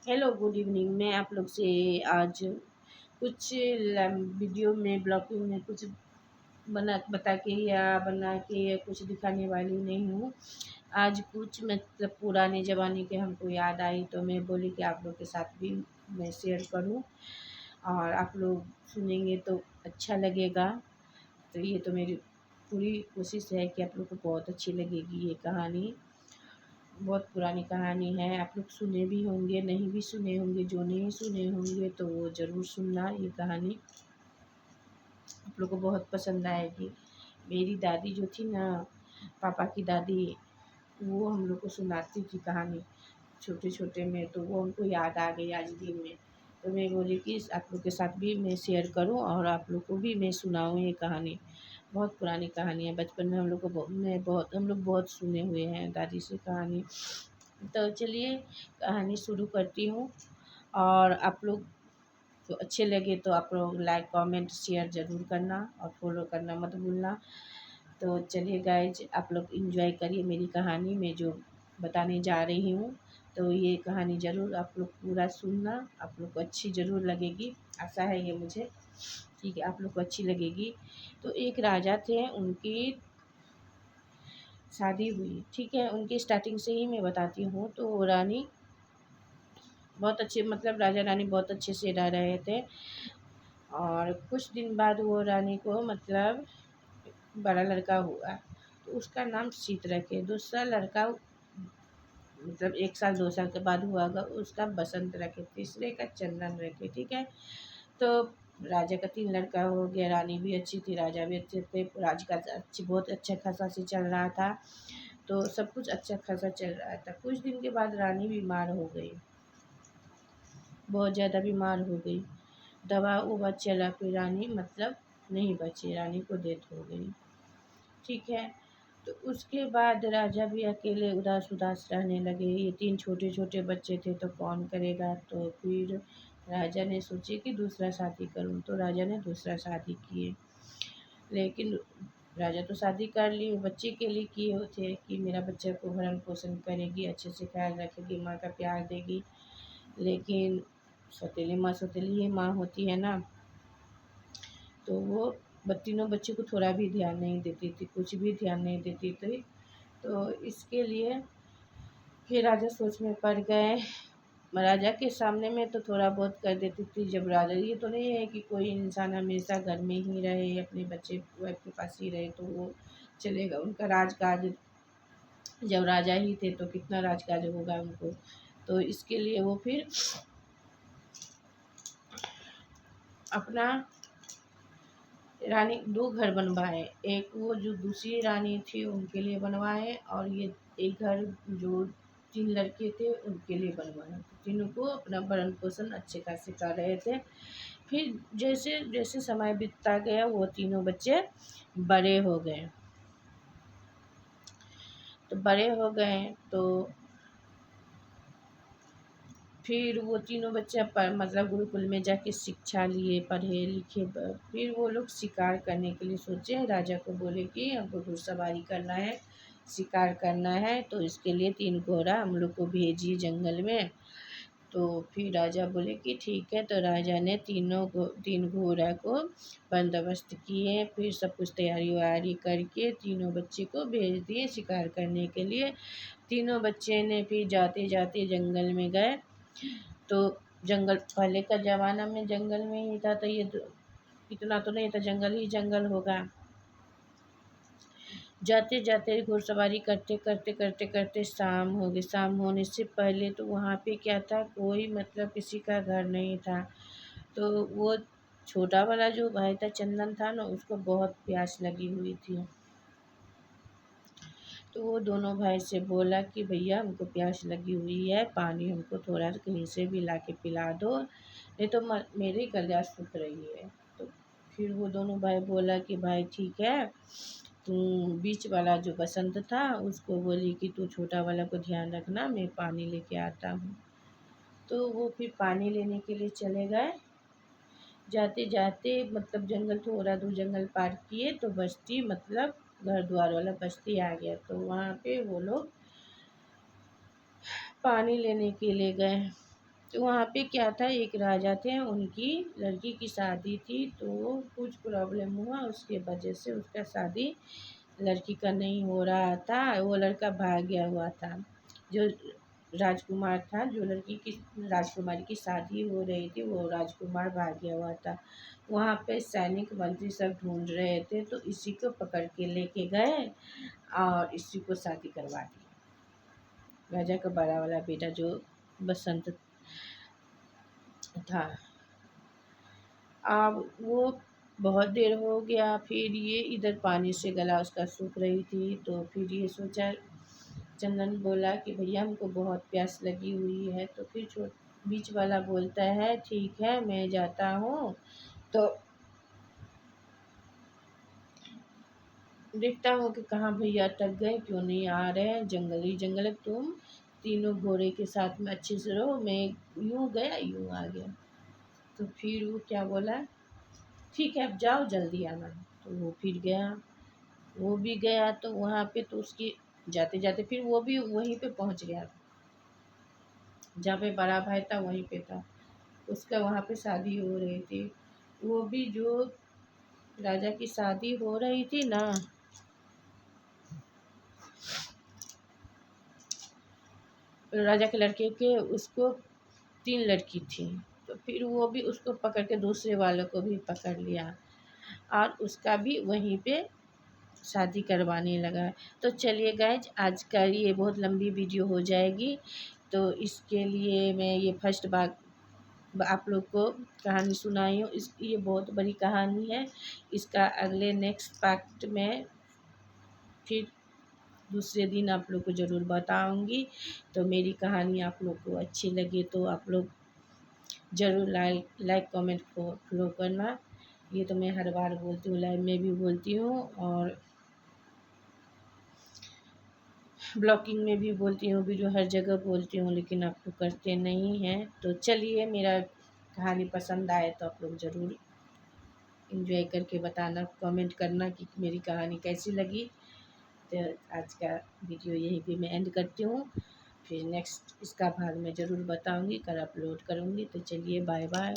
Hello good evening. मैं आप लोग से आज कुछ वीडियो में ब्लॉगिंग में कुछ बता के या बना के या कुछ दिखाने वाली नहीं हूँ। आज कुछ मतलब पुराने ज़माने के हमको याद आई तो मैं बोली कि आप लोग के साथ भी मैं शेयर करूँ और आप लोग सुनेंगे तो अच्छा लगेगा। तो ये तो मेरी पूरी कोशिश है कि आप लोग को बहुत अच्छी लगेगी ये कहानी। बहुत पुरानी कहानी है, आप लोग सुने भी होंगे, नहीं भी सुने होंगे। जो नहीं सुने होंगे तो वो ज़रूर सुनना, ये कहानी आप लोग को बहुत पसंद आएगी। मेरी दादी जो थी ना, पापा की दादी, वो हम लोग को सुनाती थी कहानी छोटे छोटे में, तो वो हमको याद आ गई आज दिन में। तो मैं बोली कि आप लोग के साथ भी मैं शेयर करूं और आप लोग को भी मैं सुनाऊं ये कहानी। बहुत पुरानी कहानी है, बचपन में हम लोग को हम लोग बहुत सुने हुए हैं दादी से कहानी। तो चलिए कहानी शुरू करती हूँ। और आप लोग को अच्छे लगे तो आप लोग लाइक कमेंट शेयर ज़रूर करना और फॉलो करना मत भूलना। तो चलिए गाइज, आप लोग एंजॉय करिए मेरी कहानी में जो बताने जा रही हूँ। तो ये कहानी ज़रूर आप लोग पूरा सुनना, आप लोग को अच्छी ज़रूर लगेगी, आशा है ये मुझे। ठीक है, आप लोग को अच्छी लगेगी। तो एक राजा थे, उनकी शादी हुई। ठीक है, उनकी स्टार्टिंग से ही मैं बताती हूँ। तो वो रानी बहुत अच्छे, मतलब राजा रानी बहुत अच्छे से रह रहे थे। और कुछ दिन बाद वो रानी को मतलब बड़ा लड़का हुआ, तो उसका नाम सीत रखे। दूसरा लड़का मतलब 1 साल 2 साल के बाद हुआ होगा, उसका बसंत रखे। तीसरे का चंदन रखे। ठीक है, तो राजा का 3 लड़का हो गया। रानी भी अच्छी थी, राजा भी अच्छे थे, राज का अच्छी बहुत अच्छा खासा से चल रहा था। तो सब कुछ अच्छा खासा चल रहा था। कुछ दिन के बाद रानी बीमार हो गई, बहुत ज़्यादा बीमार हो गई। दवा उवा चला, फिर रानी मतलब नहीं बची, रानी को डेथ हो गई। ठीक है, तो उसके बाद राजा भी अकेले उदास उदास रहने लगे। ये 3 छोटे छोटे बच्चे थे तो कौन करेगा। तो फिर राजा ने सोचे कि दूसरा शादी करूं, तो राजा ने दूसरा शादी किए। लेकिन राजा तो शादी कर ली, वो बच्चे के लिए किए हुए थे कि मेरा बच्चा को भरण पोषण करेगी, अच्छे से ख्याल रखेगी, माँ का प्यार देगी। लेकिन सौतेली माँ सौतेली ही माँ होती है ना, तो वो तीनों बच्चे को थोड़ा भी ध्यान नहीं देती थी, कुछ भी ध्यान नहीं देती थी। तो इसके लिए फिर राजा सोच में पड़ गए। राजा के सामने में तो थोड़ा बहुत कर देती थी। जब राजा, ये तो नहीं है कि कोई इंसान हमेशा घर में ही रहे, अपने बच्चे वाइफ के पास ही रहे तो वो चलेगा। उनका राजकाज, जब राजा ही थे तो कितना राजकाज होगा उनको। तो इसके लिए वो फिर अपना रानी 2 घर बनवाए। एक वो जो दूसरी रानी थी उनके लिए बनवाए, और ये एक घर जो 3 लड़के थे उनके लिए बनवाए। तो तीनों को अपना भरण पोषण अच्छे खासे कर रहे थे। फिर जैसे जैसे समय बीतता गया वो तीनों बच्चे बड़े हो गए। तो बड़े हो गए तो फिर वो तीनों बच्चे मतलब गुरुकुल में जाके शिक्षा लिए, पढ़े लिखे। फिर वो लोग शिकार करने के लिए सोचे। राजा को बोले कि हमको घुड़सवारी करना है, शिकार करना है, तो इसके लिए 3 घोड़ा हम लोग को भेजिए जंगल में। तो फिर राजा बोले कि ठीक है। तो राजा ने 3 घोड़ा को बंदोबस्त किए, फिर सब कुछ तैयारी वैयारी करके तीनों बच्चे को भेज दिए शिकार करने के लिए। तीनों बच्चे ने फिर जाते जाते जंगल में गए। तो जंगल, पहले का ज़माना में जंगल में ही था, तो ये तो इतना तो नहीं था, जंगल ही जंगल होगा। जाते जाते घुड़सवारी करते करते करते करते शाम हो गई। शाम होने से पहले तो वहाँ पे क्या था, कोई मतलब किसी का घर नहीं था। तो वो छोटा वाला जो भाई था, चंदन था ना, उसको बहुत प्यास लगी हुई थी। तो वो दोनों भाई से बोला कि भैया हमको प्यास लगी हुई है, पानी हमको थोड़ा कहीं से भी ला के पिला दो, नहीं तो मेरी गला सूख रही है। तो फिर वो दोनों भाई बोला कि भाई ठीक है, तू बीच वाला जो बसंत था उसको बोली कि तू छोटा वाला को ध्यान रखना, मैं पानी लेके आता हूँ। तो वो फिर पानी लेने के लिए चले गए। जाते जाते मतलब जंगल, थोड़ा दूर जंगल पार किए तो बस्ती, मतलब घर द्वार वाला बस्ती आ गया। तो वहाँ पे वो लोग पानी लेने के लिए गए। तो वहाँ पे क्या था, एक राजा थे, उनकी लड़की की शादी थी, तो कुछ प्रॉब्लम हुआ, उसके वजह से उसका शादी लड़की का नहीं हो रहा था। वो लड़का भाग गया हुआ था। जो राजकुमार था, जो लड़की की राजकुमारी की शादी हो रही थी, वो राजकुमार भाग गया हुआ था। वहाँ पे सैनिक मंत्री सब ढूंढ रहे थे, तो इसी को पकड़ के लेके गए और इसी को शादी करवा दी। राजा का बड़ा वाला बेटा जो बसंत था। अब वो बहुत देर हो गया, फिर ये इधर पानी से गला उसका सूख रही थी, तो फिर ये सोचा, चंदन बोला कि भैया हमको बहुत प्यास लगी हुई है। तो फिर बीच वाला बोलता है, ठीक है मैं जाता हूँ, तो देखता हूँ कि कहाँ भैया अटक गए, क्यों नहीं आ रहे हैं। जंगल ही जंगल है, तुम तीनों घोड़े के साथ में अच्छे से रहो, मैं यूँ गया यूँ आ गया। तो फिर वो क्या बोला, ठीक है अब जाओ जल्दी आना। तो वो फिर गया, वो भी गया, तो वहाँ पे तो उसकी जाते जाते फिर वो भी वहीं पे पहुँच गया, जहाँ पे बड़ा भाई था वहीं पे था। उसका वहाँ पे शादी हो रही थी। वो भी जो राजा की शादी हो रही थी ना, राजा के लड़के के, उसको 3 लड़की थी। तो फिर वो भी उसको पकड़ के दूसरे वालों को भी पकड़ लिया और उसका भी वहीं पे शादी करवाने लगा। तो चलिए गाइज, आज का ये बहुत लंबी वीडियो हो जाएगी, तो इसके लिए मैं ये फर्स्ट बार आप लोग को कहानी सुनाई हूँ। ये बहुत बड़ी कहानी है। इसका अगले नेक्स्ट पार्ट में फिर दूसरे दिन आप लोग को ज़रूर बताऊंगी। तो मेरी कहानी आप लोग को अच्छी लगे तो आप लोग ज़रूर लाइक कमेंट फॉलो करना। ये तो मैं हर बार बोलती हूँ, लाइव में भी बोलती हूँ और ब्लॉगिंग में भी बोलती हूँ, वीडियो हर जगह बोलती हूँ, लेकिन आप लोग करते नहीं हैं। तो चलिए, मेरा कहानी पसंद आए तो आप लोग ज़रूर एंजॉय करके बताना, कमेंट करना कि मेरी कहानी कैसी लगी। तो आज का वीडियो यहीं पे मैं एंड करती हूँ। फिर नेक्स्ट इसका भाग मैं ज़रूर बताऊँगी, कल अपलोड करूँगी। तो चलिए, बाय बाय।